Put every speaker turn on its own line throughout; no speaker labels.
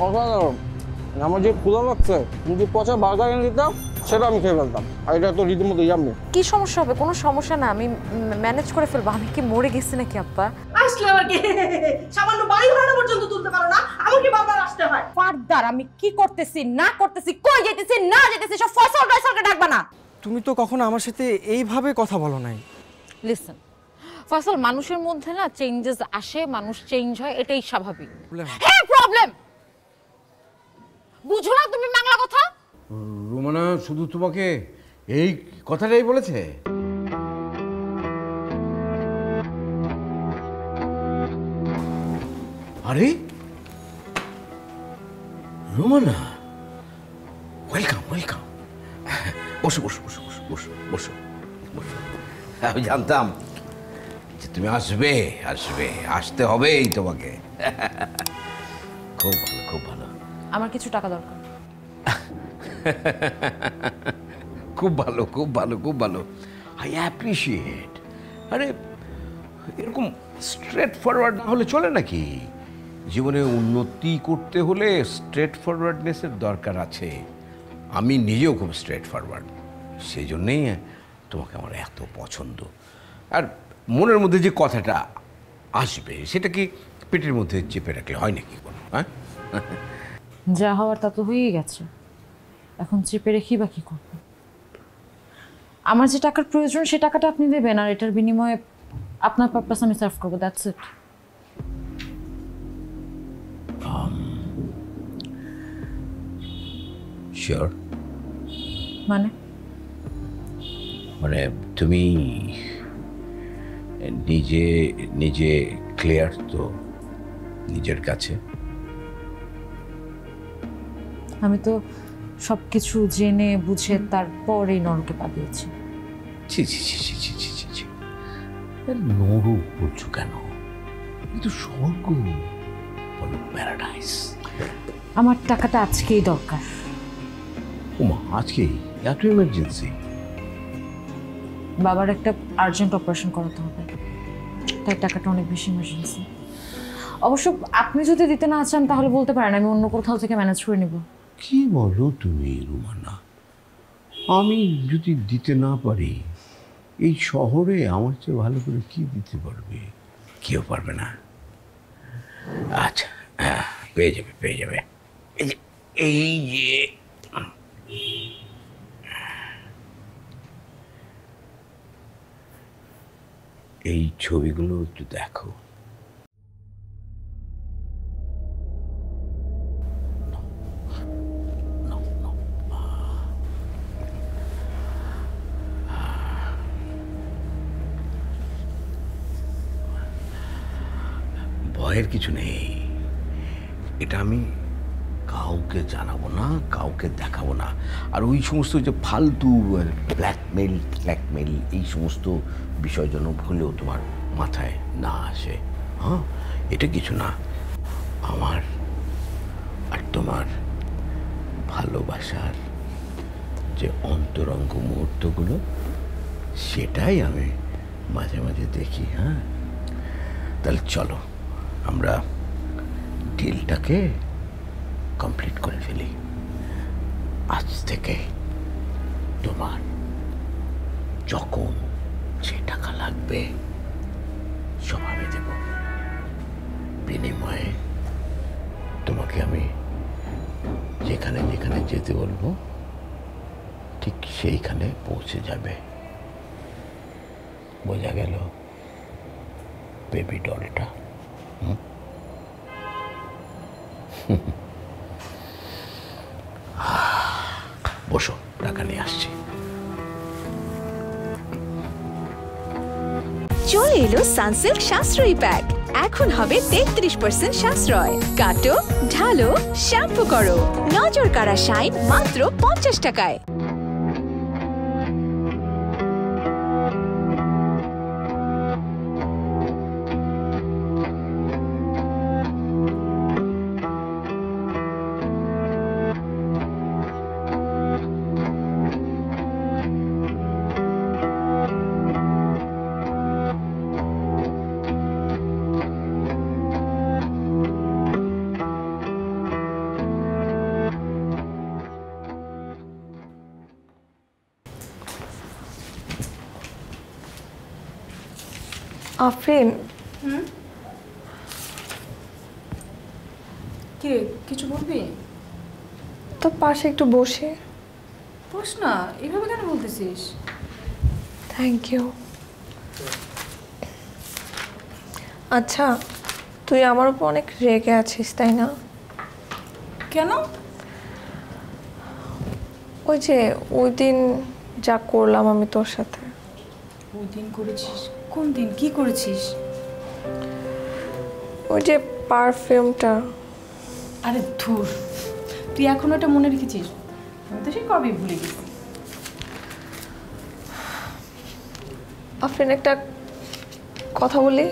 অসাধারণ। আমার যে ক্ষুধা লাগছে, যদি পচা বার্গার এনে দিতাম সেটা আমি খেয়ে ফেলতাম। আর এটা তো রীতিমতো ইয়াম্মি।
কি সমস্যা হবে? কোনো সমস্যা না, আমি ম্যানেজ করে ফেলবো। আমি কি মরে গেছি নাকি আব্বা?
আসলে আবার কি সামান্য বাড়ি ভাড়া পর্যন্ত তুলতে পারো না, আমাকে বারবার আসতে হয়।
ফারদার আমি কি করতেছি না করতেছি, কই যাইতেছি না যাইতেছি, সব ফয়সালকে ডাকবা না।
তুমি তো কখনো আমার সাথে এইভাবে কথা বলো নাই।
লিসেন ফয়সাল, মানুষের মধ্যে না চেঞ্জেস আসে, মানুষ চেঞ্জ হয়, এটাই স্বাভাবিক। হ্যাঁ প্রবলেম বুঝো না তুমি বাংলা কথা?
রুমানা শুধু তোমাকে এই কথাটাই বলেছে? আরে রুমানা, ওয়েলকাম ওয়েলকাম। বসো বসো বসো বসো বসো বসো বসো। আমি জানতাম যে তুমি আসবে আসবে, আসতে হবেই তোমাকে। খুব ভালো খুব ভালো।
আমার কিছু টাকা দরকার।
খুব ভালো খুব ভালো খুব ভালো, আই অ্যাপ্রিসিয়েট। আরে এরকম স্ট্রেট ফরওয়ার্ড না হলে চলে নাকি? জীবনে উন্নতি করতে হলে স্ট্রেট ফরওয়ার্ডনেসের দরকার আছে। আমি নিজেও খুব স্ট্রেট ফরওয়ার্ড, সেই জন্যেই তোমাকে আমার এত পছন্দ। আর মনের মধ্যে যে কথাটা আসবে সেটা কি পেটের মধ্যে চেপে রাখলে হয় নাকি কোনো? হ্যাঁ,
যা হওয়ার তা তো হয়েই গেছে, এখন চেপে রেখি বা কি করবো? আমার যে টাকার প্রয়োজন সে টাকাটা আপনি দেবেন, আর এটার বিনিময়ে আপনার পারপাস আমি সার্ভ করবো, দ্যাটস ইট।
শিওর?
মানে
মানে তুমি নিজে নিজে ক্লিয়ার তো নিজের কাছে?
আমি তো সব কিছু জেনে বুঝে তারপরেই নরকে পা দিয়েছি।
ছি ছি ছি ছি ছি ছি ছি ছি, নরক বলছো কেন? কিন্তু স্বর্গ বলো, প্যারাডাইস।
আমার টাকাটা আজকেই দরকার।
ওমা, আজকেই? এত ইমার্জেন্সি?
বাবার একটা আর্জেন্ট অপারেশন করাতে হবে, তাই টাকাটা অনেক বেশি ইমার্জেন্সি। অবশ্য আপনি যদি দিতে না চান তাহলে বলতে পারেন, আমি অন্য কোথাও থেকে ম্যানেজ করে নিব।
কি বলো তুমি রুমানা? আমি যদি দিতে না পারি, এই শহরে আমার চেয়ে ভালো করে কি দিতে পারবে? কেউ পারবে না। আচ্ছা, হ্যাঁ, পেয়ে যাবে পেয়ে যাবে। এই যে এই ছবিগুলো একটু দেখো। ভয়ের কিছু নেই, এটা আমি কাউকে জানাবো না, কাউকে দেখাবো না। আর ওই সমস্ত যে ফালতু ব্ল্যাকমেল এই সমস্ত বিষয় যেন ভুলেও তোমার মাথায় না আসে। হ্যাঁ, এটা কিছু না। আমার আর তোমার ভালোবাসার যে অন্তরঙ্গ মুহূর্তগুলো, সেটাই আমি মাঝে মাঝে দেখি। হ্যাঁ, তাহলে চলো আমরা ডিলটাকে কমপ্লিট করে ফেলি। আজ থেকে তোমার যখন যে টাকা লাগবে সব আমি দেব, বিনিময়ে তোমাকে আমি যেখানে যেখানে যেতে বলবো ঠিক সেইখানে পৌঁছে যাবে। বোঝা গেল বেবি ডলটা? বসো, টাকা নিয়ে আসছি।
চলে এলো সানসিল্ক সাশ্রয়ী প্যাক। এখন হবে 33% সাশ্রয়। কাটো, ঢালো, শ্যাম্পু করো, নজর কাড়া শাইন মাত্র 50 টাকায়।
আফরিন,
কে কিছু বলবি?
তো পাশে একটু বসে।
বস না, এভাবে কেন বলতেছিস?
Thank you. আচ্ছা, তুই আমার উপর অনেক রেগে আছিস তাই না?
কেন?
ওই যে ওই দিন যা করলাম আমি তোর সাথে।
ওই দিন করেছিস? কোন দিন? কি করেছিস?
ওই যে পারফিউমটা।
আরে ধুর, তুই এখন ওটা মনে রেখেছিস? আমি তো সে কবেই ভুলে গেছি।
আফরিন, একটা কথা বলি।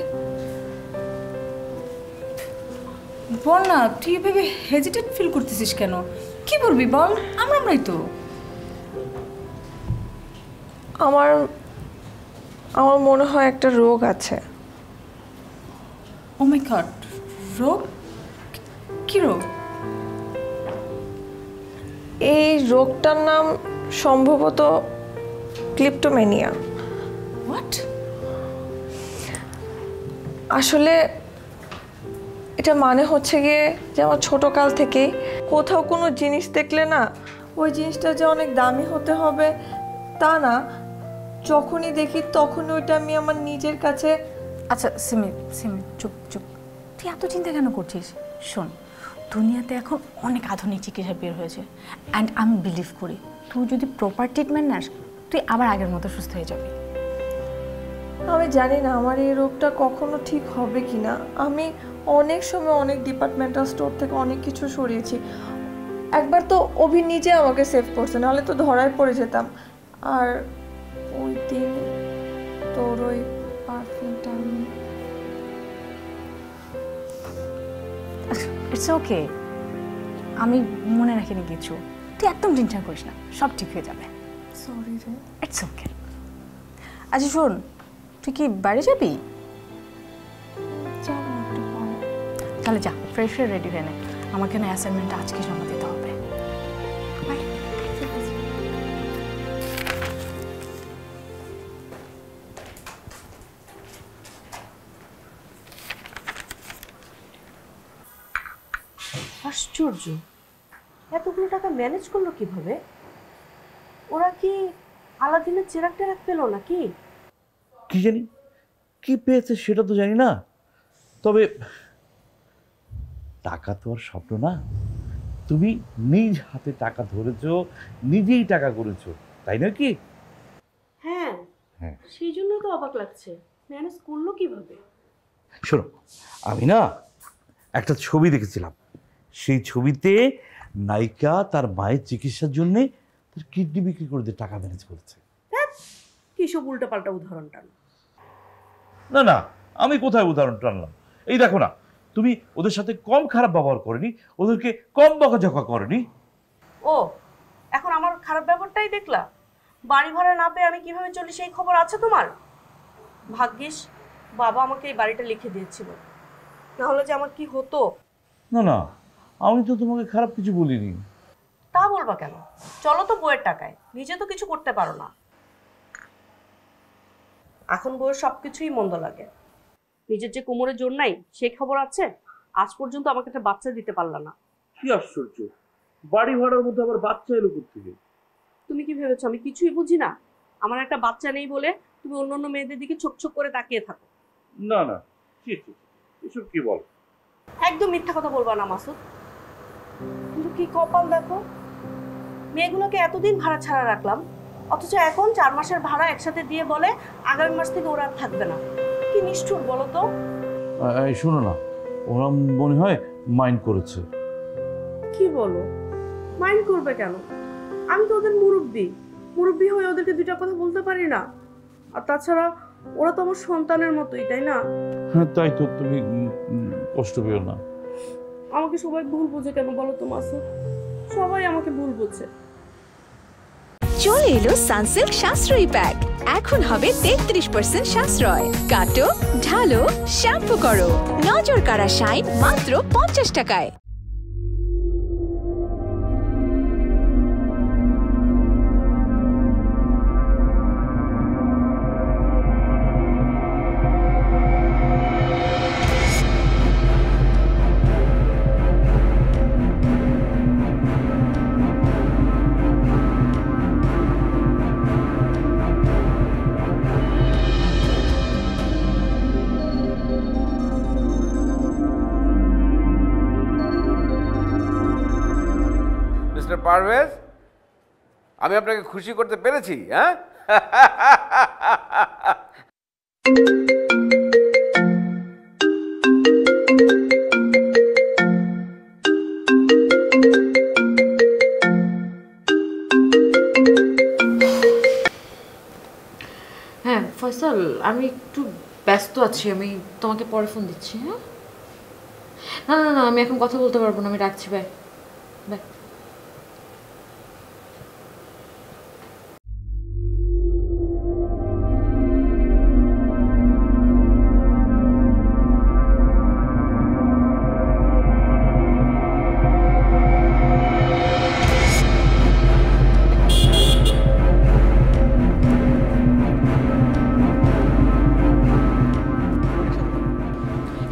বল না, তুই এভাবে হেজিটেট ফিল করতেছিস কেন? কি বলবি বল, আমরাই তো।
আমার আমার মনে হয় একটা রোগ আছে।
ও মাই গড, রোগ? কি রোগ?
এই রোগটার নাম সম্ভবত ক্লিপ্টোম্যানিয়া।
হোয়াট?
আসলে এটা মানে হচ্ছে গিয়ে যে আমার ছোটোকাল থেকেই কোথাও কোনো জিনিস দেখলে না ওই জিনিসটা যে অনেক দামি হতে হবে তা না, যখনই দেখি তখনই ওইটা আমি আমার নিজের কাছে।
আচ্ছা সিমি, চুপ চুপ, তুই এত চিন্তা কেন করছিস? শোন, দুনিয়াতে এখন অনেক আধুনিক চিকিৎসা বের হয়েছে, অ্যান্ড আমি বিলিভ করি তুই যদি প্রপার ট্রিটমেন্ট নাস তুই আবার আগের মতো সুস্থ হয়ে যাবি।
আমি জানি না আমার এই রোগটা কখনো ঠিক হবে কি না। আমি অনেক সময় অনেক ডিপার্টমেন্টাল স্টোর থেকে অনেক কিছু সরিয়েছি। একবার তো অভি নিজে আমাকে সেভ করছে, নাহলে তো ধরায় পড়ে যেতাম। আর ওই দিন তোর ওই পারফিউমটা আমি।
ইটস ওকে, আমি মনে রাখিনি কিছু, তুই একদম টেনশন করিস না, সব ঠিক হয়ে যাবে।
সরি রে।
It's okay. আচ্ছা শোন, তুই কি বাড়ি যাবি?
যাবো একটু পরে।
তাহলে যা, ফ্রেশ হয়ে রেডি হয়ে নে, আমাকে না অ্যাসাইনমেন্টটা আজকে জমা দিতে হবে। বাই।
আশ্চর্য, এতগুলো টাকা ম্যানেজ করলো কিভাবে? ওরা কি আলাদিনের চেরাগ টেরাক পেলো নাকি?
কি জানি কি পেয়েছে সেটা তো জানি না, তবে টাকা তো আর স্বপ্ন না। তুমি নিজ হাতে টাকা ধরেছো, নিজেই টাকা করেছো, তাই না কি?
হ্যাঁ,
হ্যাঁ।
সেই জন্যই তো অবাক লাগছে, ম্যানেজ করলো কিভাবে?
শোনো, আমি না একটা ছবি দেখেছিলাম, সেই ছবিতে নায়িকা তার মায়ের চিকিৎসার জন্যে তার কিডনি বিক্রি করে দিয়ে টাকা ম্যানেজ করেছে।
কি সব উল্টাপাল্টা উদাহরণ টান।
না না, আমি কোথায় উদাহরণ টানলাম? এই দেখো না, তুমি ওদের সাথে কম খারাপ ব্যবহার করেনি, ওদেরকে কম বকাঝকা করেনি।
ও, এখন আমার খারাপ ব্যাপারটাই দেখলা? বাড়ি ভাড়া না পেয়ে আমি কিভাবে চলি সেই খবর আছে তোমার? ভাগ্যিস বাবা আমাকে এই বাড়িটা লিখে দিয়েছিল, না হলে যে আমার কি হতো।
না না, আমি তো তোমাকে খারাপ কিছু বলিনি।
তা বলবা কেন? চলো তো বউয়ের টাকায়, নিজে তো কিছু করতে পারো না। এখন বউয়ের সবকিছুই মন্দ লাগে। নিজের যে কোমরে জোর নাই সেই খবর আছে? আজ পর্যন্ত আমাকে একটা বাচ্চা দিতে পারলা না।
কি আশ্চর্য, বাড়ি ভাড়ার মধ্যে আবার বাচ্চা এলো কোত্থেকে?
তুমি কি ভেবেছো আমি কিছুই বুঝি না? আমার একটা বাচ্চা নেই বলে তুমি অন্য অন্য মেয়েদের দিকে ছোপ ছোপ করে তাকিয়ে থাকো।
না না, ঠিক এসব কি বল?
একদম মিথ্যা কথা বলবা না মাসুদ। কিন্তু কি কপাল দেখো, মেয়েগুলোকে এতদিন ভাড়া ছাড়া রাখলাম, অথচ এখন 4 মাসের ভাড়া একসাথে দিয়ে বলে আগামী মাস থেকে ওরা আর থাকবে না। কি নিষ্ঠুর বলো তো।
শোনো না, ওরা মনে হয় মাইন্ড করেছে।
কি বলো? মাইন্ড করবে কেন? আমি তো ওদের মুরব্বি হয়ে ওদেরকে দুইটা কথা বলতে পারি না? আর তাছাড়া ওরা তো আমার সন্তানের মতোই, তাই না?
হ্যাঁ, তাই তো, তুমি কষ্ট পেও না।
আমাকে সবাই ভুল বোঝে কেন বলো তো মাসুদ? সবাই আমাকে ভুল বোঝে।
চলে এলো সানসিল্ক সাশ্রয়ী প্যাক। এখন হবে 33% সাশ্রয়। কাটো, ঢালো, শ্যাম্পু করো, নজর কাড়া শাইন মাত্র 50 টাকায়।
মিস্টার পারভেজ, আমি আপনাকে খুশি করতে পেরেছি? হ্যাঁ,
হ্যাঁ ফয়সাল, আমি একটু ব্যস্ত আছি, আমি তোমাকে পরে ফোন দিচ্ছি। হ্যাঁ, না না না, আমি এখন কথা বলতে পারবো না, আমি রাখছি। Bye bye.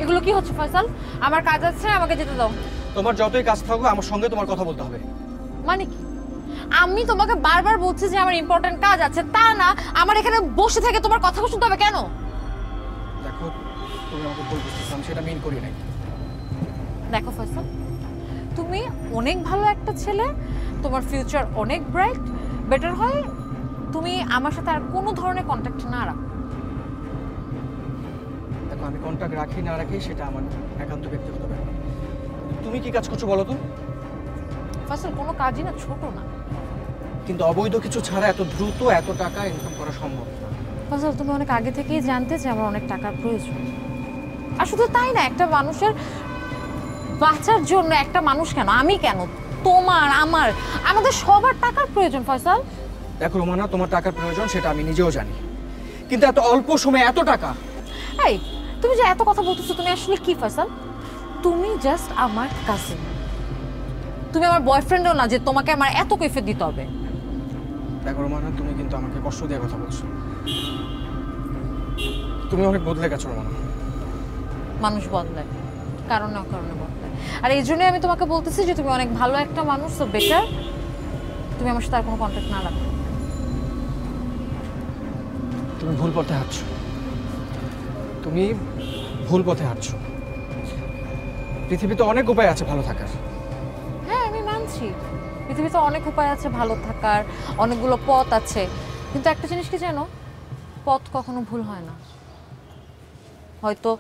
এগুলো কি হচ্ছে ফয়সাল? আমার কাজ আছে, আমাকে যেতে দাও।
তোমার যতই কাজ থাকুক আমার সঙ্গে তোমার কথা বলতে হবে।
মানে কি? আমি তোমাকে বারবার বলছি যে আমার ইম্পর্টেন্ট কাজ আছে, তা না আমার এখানে বসে থেকে তোমার কথা শুনতে হবে কেন?
দেখো, তুমি আমাকে ভুল বুঝতেছো, আমি সেটা মিন করি নাই।
দেখো ফয়সাল, তুমি অনেক ভালো একটা ছেলে, তোমার ফিউচার অনেক ব্রাইট। বেটার হয় তুমি আমার সাথে আর কোনো ধরনের কন্ট্যাক্ট না রাখো।
দেখো, আমি কন্ট্যাক্ট রাখি না রাখি সেটা আমার একান্ত ব্যক্তিগত ব্যাপার। তুমি কি কাজ করছো বলো তো?
ফয়সাল, কোনো কাজই না ছোট না,
কিন্তু অবৈধ কিছু ছাড়া এত দ্রুত এত টাকা ইনকাম করা সম্ভব না।
ফয়সাল তুমি অনেক আগে থেকেই জানতে যে আমার অনেক টাকার প্রয়োজন। আর শুধু তাই না, একটা মানুষের বাঁচার জন্য, একটা মানুষ কেন, আমি কেন, তোমার আমার আমাদের সবার টাকার প্রয়োজন ফয়সাল।
দেখো রোমানা, তোমার টাকার প্রয়োজন সেটা আমি নিজেও জানি, কিন্তু এত অল্প সময়ে এত টাকা।
এই তুমি যে এত কথা বলতেছো, তুমি আসলে কি ফয়সাল? তুমি জাস্ট আমার কাজিন, তুমি আমার বয়ফ্রেন্ডও না যে তোমাকে আমার এত কৈফিয়ত দিতে হবে।
দেখো রোমানা, তুমি কিন্তু আমাকে কষ্ট দিয়ে কথা বলছো। তুমি অনেক বদলে গেছো রোমানা।
মানুষ বদলায়, কারণ না কারণে বদলায়। আর এই জন্যই আমি তোমাকে বলতেছি যে তুমি অনেক ভালো একটা মানুষ, সো বেটার তুমি আমার সাথে আর কোনো কন্ট্যাক্ট না রাখো।
তুমি ভুল পথে হাঁটছো, তুমি ভুল পথে হাঁটছো। পৃথিবীতে অনেক উপায় আছে ভালো থাকার।
হ্যাঁ আমি মানছি, পৃথিবীতে অনেক উপায় আছে ভালো থাকার, অনেকগুলো পথ আছে, কিন্তু একটা জিনিস কি জানো, পথ কখনো ভুল হয় না। হয়তো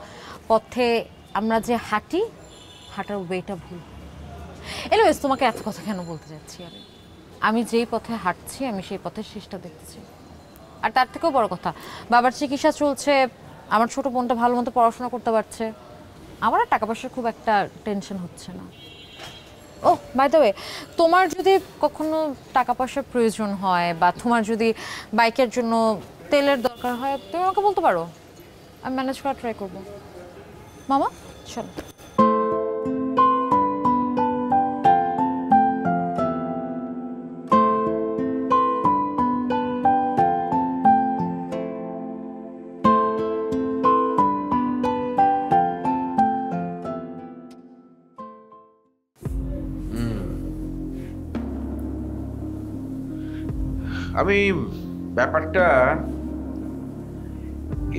পথে আমরা যে হাঁটি, হাঁটার ওয়েটা ভুল। এনিওয়েজ, তোমাকে এত কথা কেন বলতে যাচ্ছি? আমি যেই পথে হাঁটছি, আমি সেই পথের শেষটা দেখতেছি। আর তার থেকেও বড় কথা, বাবার চিকিৎসা চলছে, আমার ছোট বোনটা ভালো মতো পড়াশোনা করতে পারছে, আমার আর টাকা পয়সার খুব একটা টেনশন হচ্ছে না। ও বাই দ্য ওয়ে, তোমার যদি কখনো টাকা পয়সার প্রয়োজন হয় বা তোমার যদি বাইকের জন্য তেলের দরকার হয়, তুমি আমাকে বলতে পারো, আমি ম্যানেজ করার ট্রাই করবো। মামা চলো।
আমি ব্যাপারটা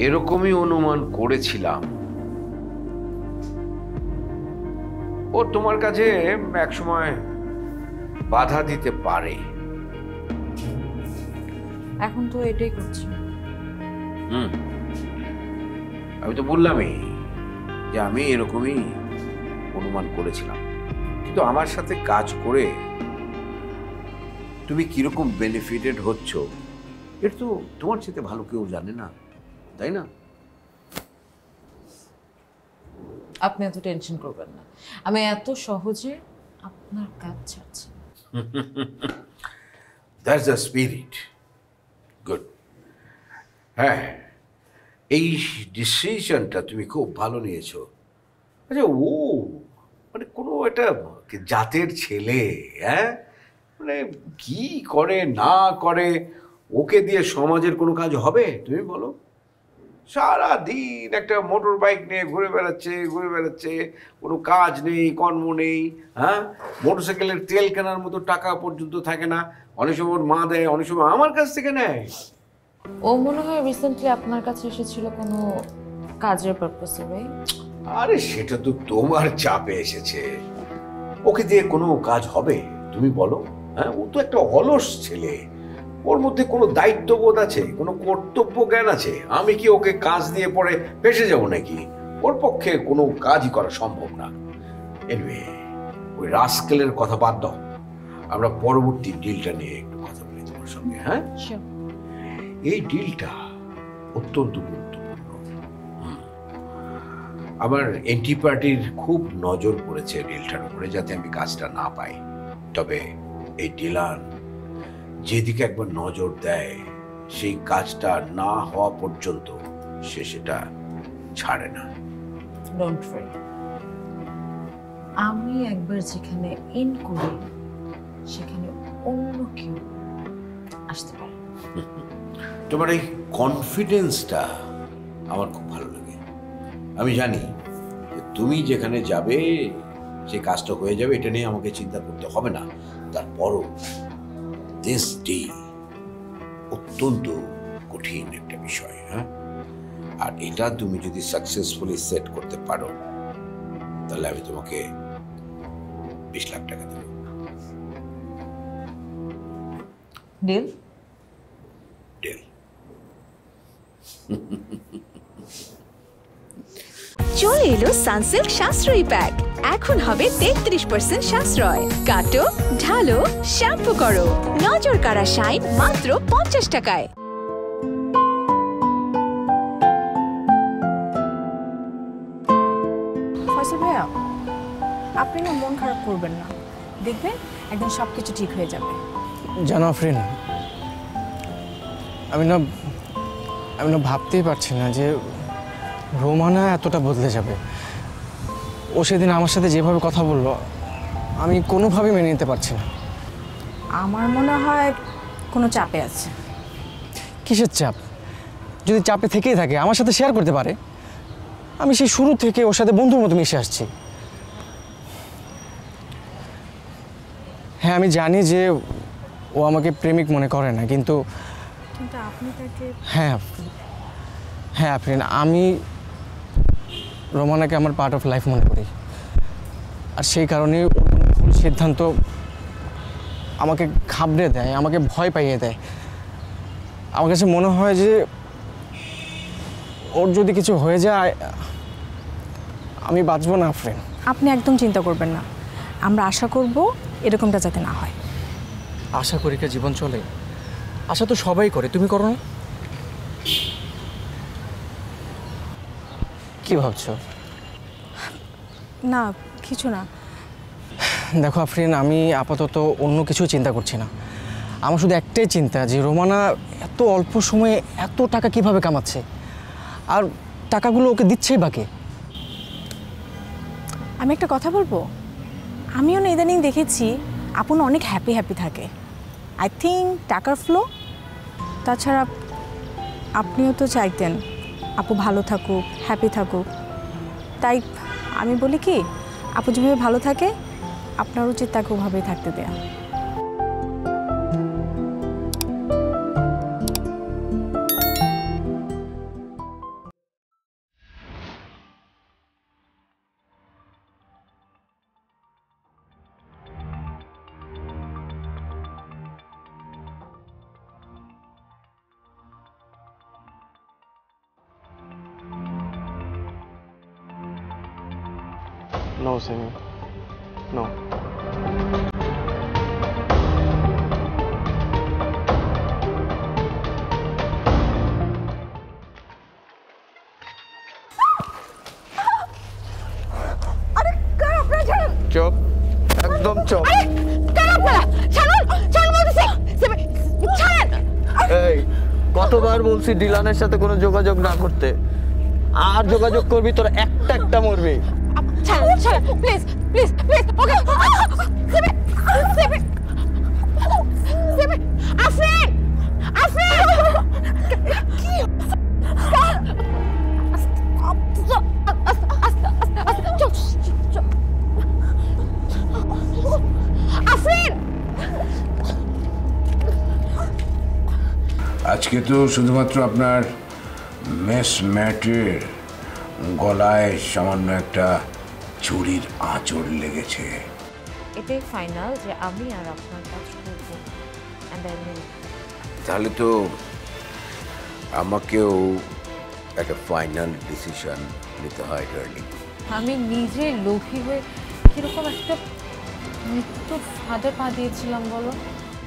এরকমই অনুমান করেছিলাম। ও তোমার কাছে একসময় বাধা দিতে পারে।
এখন তো এটাই করছি।
আমি তো বললামই যে আমি এরকমই অনুমান করেছিলাম, কিন্তু আমার সাথে কাজ করে তুমি কিরকম বেনিফিটেড হচ্ছ এটা তো তোমার সাথে ভালো কেউ জানে না, তাই না?
আপনি এত টেনশন করবেন না, আমি এত সহজে আপনার কাজ ছাড়ছি।
That's the spirit. গুড। হ্যাঁ, এই ডিসিশনটা তুমি খুব ভালো নিয়েছো। আচ্ছা, ও মানে কোনো একটা জাতের ছেলে, হ্যাঁ, মানে কি করে না করে, ওকে দিয়ে সমাজের কোনো কাজ হবে তুমি বলো? সারা দিন একটা মোটর বাইক নিয়ে ঘুরে বেড়াচ্ছে, কোনো কাজ নেই, কর্ম নেই, হ্যাঁ, মোটরসাইকেলের তেল কেনার মতো টাকা পর্যন্ত থাকে না। অনেক সময় ওর মা দেয়, অনেক সময় আমার কাছ থেকে নেয়।
ও মনে হয় রিসেন্টলি আপনার কাছে এসেছিল কোনো কাজের পারপাসে, রাইট?
আরে সেটা তো তোমার চাপে এসেছে। ওকে দিয়ে কোনো কাজ হবে? তুমি বলো। হ্যাঁ, ও তো একটা অলস ছেলে, ওর মধ্যে কোনো দায়িত্ববোধ আছে, কোনো কর্তব্য জ্ঞান আছে? আমি কি ওকে কাজ দিয়ে পরে ফেসে যাব নাকি? ওর পক্ষে কোনো কাজই করা সম্ভব না। এনিওয়ে, ওই রাস্কেলের কথা বাদ দাও, আমরা পরবর্তী ডিলটা নিয়ে একটু কথা বলি তোমার সঙ্গে। হ্যাঁ, এই ডিলটা অত্যন্ত গুরুত্বপূর্ণ। আমার এন্টি পার্টির খুব নজর পড়েছে ডিলটার উপরে, যাতে আমি কাজটা না পাই। তবে এই ডিলার যেদিকে একবার নজর দেয়, সেই কাজটা না হওয়া পর্যন্ত সে সেটা ছাড়ে না।
ডোন্ট ওয়ারি, আমি একবার যেখানে ইন করি সেখানে অন্য কেউ আসতে পারে।
তোমার এই কনফিডেন্সটা আমার খুব ভালো লাগে। আমি জানি যে তুমি যেখানে যাবে সে কাজটা হয়ে যাবে, এটা নিয়ে আমাকে চিন্তা করতে হবে না। তারপরও দিস ডিল অত্যন্ত কঠিন একটা বিষয়। হ্যাঁ, আর এটা তুমি যদি সাকসেসফুলি সেট করতে পারো, তাহলে আমি তোমাকে 20 লাখ টাকা দেবো।
ডিল?
ডিল।
চলে এলো সানসিল্ক সাশ্রয়ী প্যাক। এখন হবে 33% সাশ্রয়। কাটো, ঢালো, শ্যাম্পু করো, নজর কাড়া শাইন মাত্র 50 টাকায়।
ফয়সাল ভাইয়া, আপনি না মন খারাপ করবেন না, দেখবেন একদিন সব কিছু ঠিক হয়ে যাবে।
জানো আফরিন, আমি না ভাবতেই পারছি না যে রোমানা এতটা বদলে যাবে। ও সেদিন আমার সাথে যেভাবে কথা বললো, আমি কোনোভাবেই মেনে নিতে পারছি না।
আমার মনে হয় কোনো চাপে আছে।
কিসের চাপ? যদি চাপে থেকেই থাকে আমার সাথে শেয়ার করতে পারে। আমি সেই শুরু থেকে ওর সাথে বন্ধুর মতো মিশে আসছি। হ্যাঁ, আমি জানি যে ও আমাকে প্রেমিক মনে করে না, কিন্তু
আপনি তাকে...
হ্যাঁ আফরিন, আমি রোমানাকে আমার পার্ট অফ লাইফ মনে করি। আর সেই কারণে ভুল সিদ্ধান্ত আমাকে ঘাবড়ে দেয়, আমাকে ভয় পাইয়ে দেয়। আমার কাছে মনে হয় যে ওর যদি কিছু হয়ে যায় আমি বাঁচবো না আফরিন।
আপনি একদম চিন্তা করবেন না, আমরা আশা করব এরকমটা যাতে না হয়।
আশা করি কে জীবন চলে? আশা তো সবাই করে, তুমি করো না? কি ভাবছো?
না, কিছু না।
দেখো আফরিন, আমি আপাতত অন্য কিছু চিন্তা করছি না। আমার শুধু একটাই চিন্তা যে রোমানা এত অল্প সময়ে এত টাকা কিভাবে কামাচ্ছে, আর টাকাগুলো ওকে দিচ্ছেই বাকি।
আমি একটা কথা বলবো, আমিও না ইদানিং দেখেছি আপু না অনেক হ্যাপি থাকে। আই থিঙ্ক টাকার ফ্লো। তাছাড়া আপনিও তো চাইতেন আপু ভালো থাকুক, হ্যাপি থাকুক। তাই আমি বলি কি, আপু যেভাবে ভালো থাকে আপনার উচিত তাকে ওভাবেই থাকতে দেয়া।
No, Sammy. No. চুপ, একদম চুপ।
এই, কতবার বলছি ডিলানের সাথে কোনো যোগাযোগ না করতে, আর যোগাযোগ করবি তোর একটা মরবি।
প্লিজ প্লিজ প্লিজ, ওকে। আফরিন, আফরিন, কি আফরিন,
আজকে তো শুধুমাত্র আপনার মেস ম্যাটের গলায় সামান্য একটা চুরির আঁচড় লেগেছে,
এটাই ফাইনাল যে আমি আর আপনার কাজ করবো।
তাহলে তো আমাকেও একটা ফাইনাল ডিসিশন নিতে হয় ডার্লিং।
আমি নিজে লোভী হয়ে কিরকম একটা মৃত্যুর ফাঁদে পা দিয়েছিলাম বলো।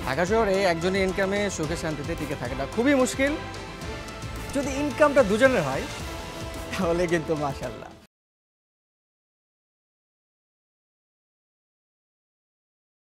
ঢাকা শহরে একজনের ইনকামে সুখে শান্তিতে টিকে থাকাটা খুবই মুশকিল। যদি ইনকামটা দুজনের হয় তাহলে কিন্তু মাশাআল্লাহ।